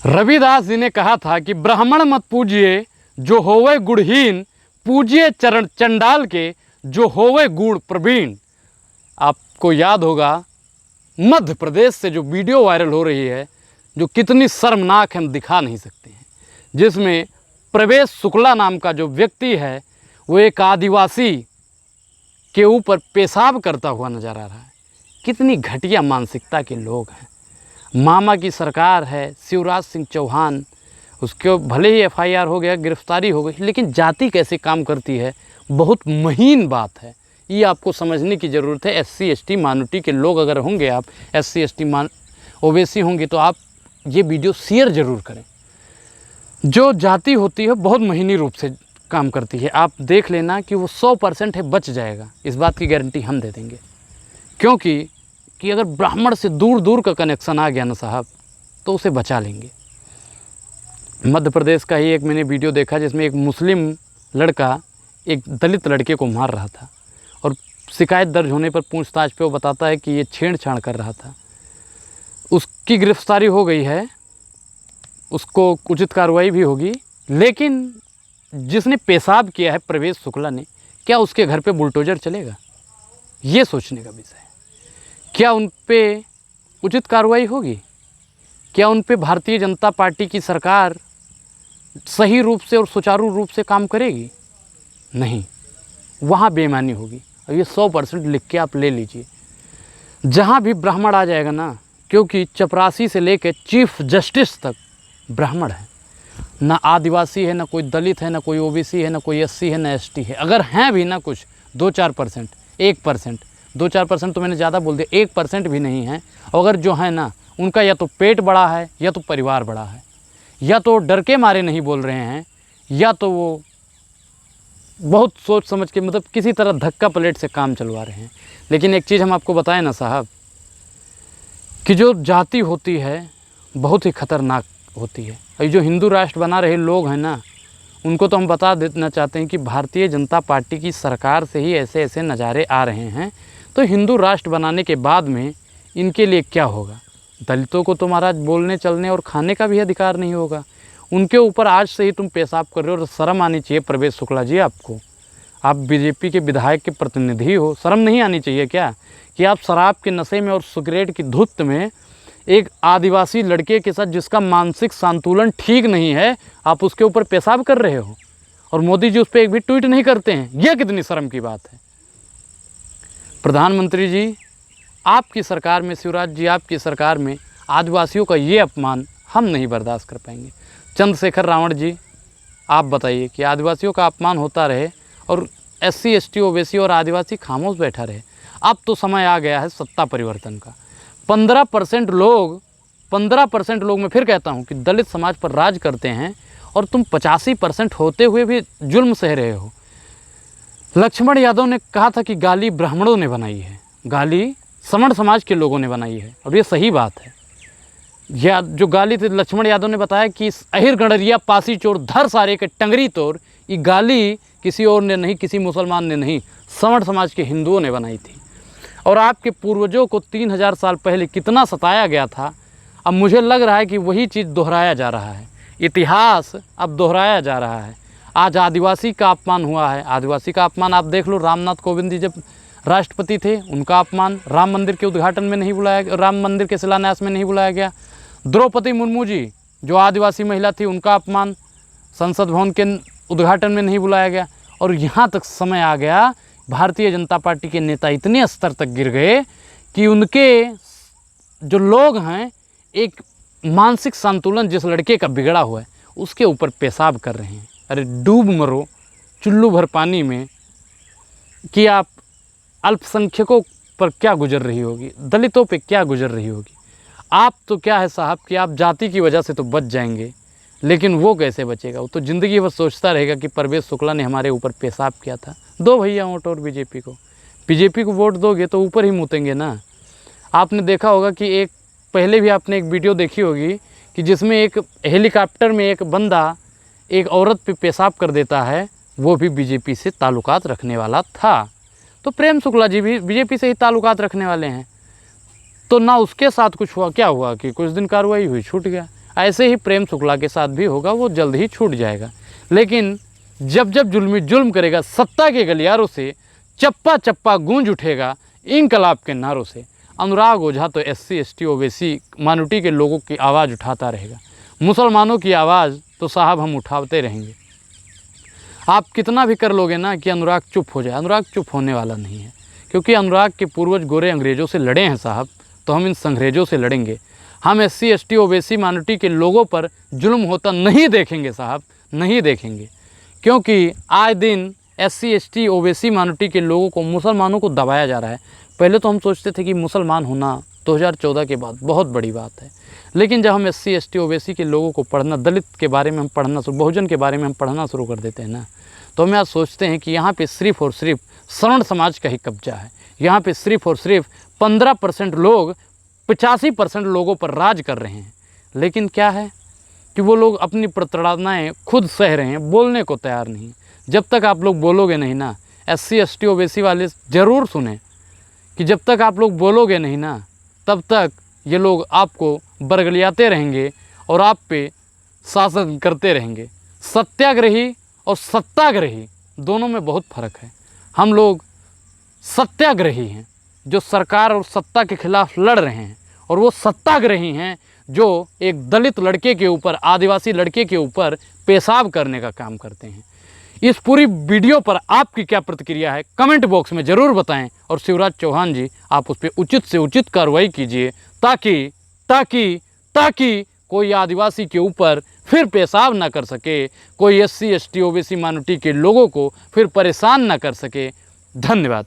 रविदास जी ने कहा था कि ब्राह्मण मत पूजिए जो होवे गुणहीन, पूजिए चरण चंडाल के जो होवे गुण प्रवीण। आपको याद होगा मध्य प्रदेश से जो वीडियो वायरल हो रही है, जो कितनी शर्मनाक हम दिखा नहीं सकते हैं, जिसमें प्रवेश शुक्ला नाम का जो व्यक्ति है वो एक आदिवासी के ऊपर पेशाब करता हुआ नजर आ रहा है। कितनी घटिया मानसिकता के लोग हैं। मामा की सरकार है, शिवराज सिंह चौहान, उसके भले ही एफआईआर हो गया, गिरफ्तारी हो गई, लेकिन जाति कैसे काम करती है बहुत महीन बात है। ये आपको समझने की ज़रूरत है। SC ST माइनॉरिटी के लोग अगर होंगे, आप SC ST ओबीसी होंगे, तो आप ये वीडियो शेयर ज़रूर करें। जो जाति होती है बहुत महीनी रूप से काम करती है। आप देख लेना कि वो 100% है, बच जाएगा, इस बात की गारंटी हम दे देंगे। क्योंकि अगर ब्राह्मण से दूर दूर का कनेक्शन आ गया ना साहब, तो उसे बचा लेंगे। मध्य प्रदेश का ही एक मैंने वीडियो देखा जिसमें एक मुस्लिम लड़का एक दलित लड़के को मार रहा था, और शिकायत दर्ज होने पर पूछताछ पे वो बताता है कि ये छेड़छाड़ कर रहा था। उसकी गिरफ्तारी हो गई है, उसको उचित कार्रवाई भी होगी, लेकिन जिसने पेशाब किया है प्रवेश शुक्ला ने, क्या उसके घर पे बुलडोजर चलेगा? ये सोचने का विषय है। क्या उन पे उचित कार्रवाई होगी? क्या उन पे भारतीय जनता पार्टी की सरकार सही रूप से और सुचारू रूप से काम करेगी? नहीं, वहाँ बेईमानी होगी। और ये 100% लिख के आप ले लीजिए। जहाँ भी ब्राह्मण आ जाएगा ना, क्योंकि चपरासी से लेकर चीफ जस्टिस तक ब्राह्मण है, ना आदिवासी है, ना कोई दलित है, ना कोई ओबीसी है, ना कोई SC है, ना ST है। अगर हैं भी ना कुछ 2-4%, 1%, 2-4% तो मैंने ज़्यादा बोल दिया, 1% भी नहीं है। अगर जो है ना, उनका या तो पेट बड़ा है, या तो परिवार बड़ा है, या तो डर के मारे नहीं बोल रहे हैं, या तो वो बहुत सोच समझ के, मतलब किसी तरह धक्का पलट से काम चलवा रहे हैं। लेकिन एक चीज़ हम आपको बताएं ना साहब, कि जो जाति होती है बहुत ही खतरनाक होती है। और जो हिंदू राष्ट्र बना रहे लोग हैं ना, उनको तो हम बता देना चाहते हैं कि भारतीय जनता पार्टी की सरकार से ही ऐसे ऐसे नज़ारे आ रहे हैं। तो हिंदू राष्ट्र बनाने के बाद में इनके लिए क्या होगा? दलितों को तो महाराज बोलने चलने और खाने का भी अधिकार नहीं होगा। उनके ऊपर आज से ही तुम पेशाब कर रहे हो, और शर्म आनी चाहिए प्रवेश शुक्ला जी आपको। आप बीजेपी के विधायक के प्रतिनिधि हो, शर्म नहीं आनी चाहिए क्या कि आप शराब के नशे में और सिगरेट की धुत में एक आदिवासी लड़के के साथ, जिसका मानसिक संतुलन ठीक नहीं है, आप उसके ऊपर पेशाब कर रहे हो, और मोदी जी उस पर एक भी ट्वीट नहीं करते हैं? यह कितनी शर्म की बात है। प्रधानमंत्री जी आपकी सरकार में, शिवराज जी आपकी सरकार में आदिवासियों का ये अपमान हम नहीं बर्दाश्त कर पाएंगे। चंद्रशेखर रावण जी आप बताइए कि आदिवासियों का अपमान होता रहे और SC ST ओबीसी और आदिवासी खामोश बैठा रहे। अब तो समय आ गया है सत्ता परिवर्तन का। 15% लोग मैं फिर कहता हूँ कि दलित समाज पर राज करते हैं, और तुम 85% होते हुए भी जुल्म सह रहे हो। लक्ष्मण यादव ने कहा था कि गाली ब्राह्मणों ने बनाई है, गाली समण समाज के लोगों ने बनाई है, और ये सही बात है। यह जो गाली थी, लक्ष्मण यादव ने बताया कि अहिर गणरिया पासी चोर धर सारे के टंगरी तोड़, ये गाली किसी और ने नहीं, किसी मुसलमान ने नहीं, समण समाज के हिंदुओं ने बनाई थी। और आपके पूर्वजों को 3000 साल पहले कितना सताया गया था, अब मुझे लग रहा है कि वही चीज़ दोहराया जा रहा है। इतिहास अब दोहराया जा रहा है। आज आदिवासी का अपमान हुआ है। आदिवासी का अपमान आप देख लो, रामनाथ कोविंद जी जब राष्ट्रपति थे, उनका अपमान राम मंदिर के उद्घाटन में नहीं बुलाया, राम मंदिर के शिलान्यास में नहीं बुलाया गया। द्रौपदी मुर्मू जी जो आदिवासी महिला थी, उनका अपमान संसद भवन के उद्घाटन में नहीं बुलाया गया। और यहाँ तक समय आ गया, भारतीय जनता पार्टी के नेता इतने स्तर तक गिर गए कि उनके जो लोग हैं, एक मानसिक संतुलन जिस लड़के का बिगड़ा हुआ है, उसके ऊपर पेशाब कर रहे हैं। अरे डूब मरो चुल्लू भर पानी में, कि आप अल्पसंख्यकों पर क्या गुजर रही होगी, दलितों पे क्या गुजर रही होगी। आप तो क्या है साहब कि आप जाति की वजह से तो बच जाएंगे, लेकिन वो कैसे बचेगा? वो तो ज़िंदगी भर सोचता रहेगा कि प्रवेश शुक्ला ने हमारे ऊपर पेशाब किया था। दो भैया वोट और बीजेपी को वोट दोगे तो ऊपर ही मुतेंगे ना। आपने देखा होगा कि एक पहले भी आपने एक वीडियो देखी होगी कि जिसमें एक हेलीकॉप्टर में एक बंदा एक औरत पे पेशाब कर देता है, वो भी बीजेपी से ताल्लुकात रखने वाला था। तो प्रेम शुक्ला जी भी बीजेपी से ही ताल्लुकात रखने वाले हैं। तो ना उसके साथ कुछ हुआ, क्या हुआ कि कुछ दिन कार्रवाई हुई, छूट गया। ऐसे ही प्रेम शुक्ला के साथ भी होगा, वो जल्द ही छूट जाएगा। लेकिन जब जब जुल्मी जुल्म करेगा, सत्ता के गलियारों से चप्पा चप्पा गूंज उठेगा इंकलाब के नारों से। अनुराग ओझा तो SC ST OBC माइनॉरिटी के लोगों की आवाज़ उठाता रहेगा। मुसलमानों की आवाज़ तो साहब हम उठाते रहेंगे। आप कितना भी कर लोगे ना कि अनुराग चुप हो जाए, अनुराग चुप होने वाला नहीं है, क्योंकि अनुराग के पूर्वज गोरे अंग्रेज़ों से लड़े हैं साहब, तो हम इन संग्रेजों से लड़ेंगे। हम SC ST OBC माइनॉरिटी के लोगों पर जुल्म होता नहीं देखेंगे साहब, नहीं देखेंगे, क्योंकि आए दिन SC ST OBC माइनॉरिटी के लोगों को, मुसलमानों को दबाया जा रहा है। पहले तो हम सोचते थे कि मुसलमान होना 2014 के बाद बहुत बड़ी बात है, लेकिन जब हम SC ST OBC के लोगों को पढ़ना, दलित के बारे में हम पढ़ना, बहुजन के बारे में हम पढ़ना शुरू कर देते हैं ना, तो हम आज सोचते हैं कि यहाँ पे सिर्फ़ और सिर्फ सवर्ण समाज का ही कब्जा है। यहाँ पे सिर्फ़ और सिर्फ 15% लोग 85% लोगों पर राज कर रहे हैं। लेकिन क्या है कि वो लोग अपनी प्रताड़नाएँ खुद सह रहे हैं, बोलने को तैयार नहीं। जब तक आप लोग बोलोगे नहीं ना, SC ST OBC वाले ज़रूर सुने कि जब तक आप लोग बोलोगे नहीं ना, तब तक ये लोग आपको बरगलियाते रहेंगे और आप पे शासन करते रहेंगे। सत्याग्रही और सत्ताग्रही दोनों में बहुत फ़र्क है। हम लोग सत्याग्रही हैं जो सरकार और सत्ता के खिलाफ लड़ रहे हैं, और वो सत्ताग्रही हैं जो एक दलित लड़के के ऊपर, आदिवासी लड़के के ऊपर पेशाब करने का काम करते हैं। इस पूरी वीडियो पर आपकी क्या प्रतिक्रिया है, कमेंट बॉक्स में ज़रूर बताएं। और शिवराज चौहान जी, आप उस पर उचित से उचित कार्रवाई कीजिए, ताकि ताकि ताकि कोई आदिवासी के ऊपर फिर पेशाब ना कर सके, कोई SC ST OBC माइनॉरिटी के लोगों को फिर परेशान ना कर सके। धन्यवाद।